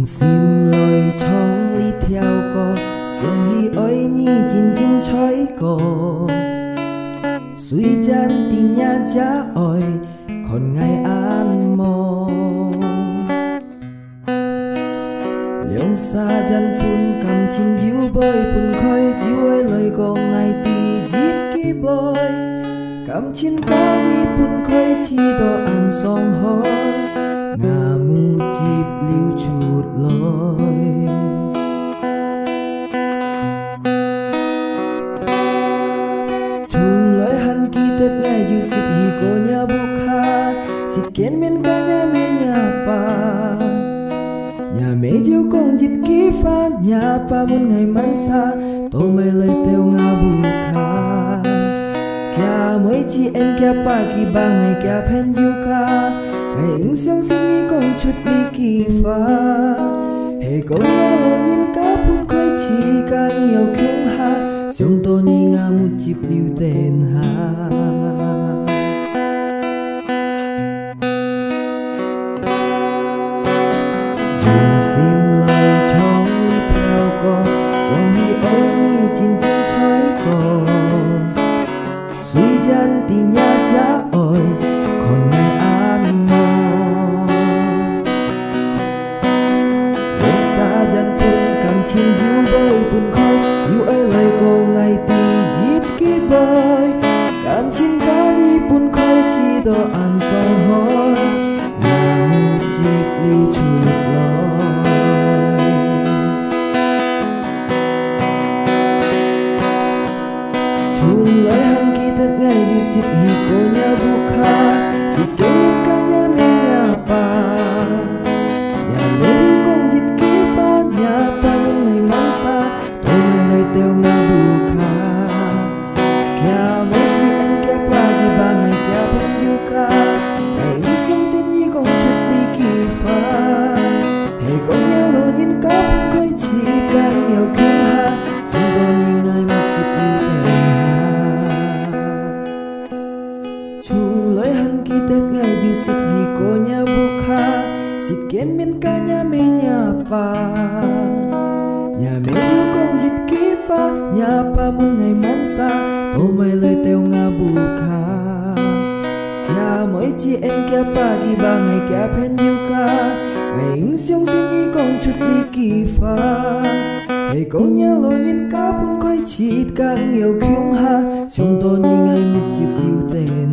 sim lôi chong li theo co sông hi oi ni jin jin choi co suy chan tin nha cha oi còn ngày an mò liang sa jan phun cầm chin diu boy phun khoi diu oi lời co ngày ti jit ki boy cầm chin ca ni phun khoi chi do an song hoi ngà mu chip liu chụt lối chun lối han ki tet ngay diu sit hi ko nya bukha sit ken men ka nya me nya pa nya me diu kong jit ki fa nya pa mun ngày man sa to mai lời teo nga bukha kya mới chi en kya pa ki ba ngày kya phen diu ka ngày ứng sông xin nhi con chút đi kỳ pha hệ con nhà lo nhìn cá phun khơi chỉ càng nhiều khiêng ha sông tô ni nga một chip liu tên ha dùng sim lời chong đi theo co sông hi oi ni chín chín chói co suy gian tin nhà cha oi còn ngày an sa jan phun cầm chin diu boy phun khoi diu ai lời cô ngày ti jit ki boy cầm chin ca ni phun khoi chi do an song hoi nga mu chip liu chụt lối chun lối han ki tet ngay diu sit hi ko nya bukha sit ken min ka nya me nya pa nya me diu kong jit nya pa mun ngày man sa to mai lời teo nga bukha kya me chi en kya pa gi ba ngày kya phen yu ka ngày sông xin nhi kong chút đi kỳ pha he kong nya lo nhìn ka phun khơi chi càng nhiều khiêng ha sông to ni ngày mà chip liu tên ha chung lối han ki tet ngày diu sit hi ko nya bukha sit ken min ka nya me nya pa nhà mẹ diu kong jit ki pha nhà pa mun ngày man sa to mai lời teo nga bukha kya moi chi en kya pa gi ba ngày kya phen diu ka ngày ứng sông xin nhi kong chút đi kỳ pha hey kong nya lo nhìn ka phun khoi chit càng nhiều khiêng ha sông to ni ngày một chip liu tên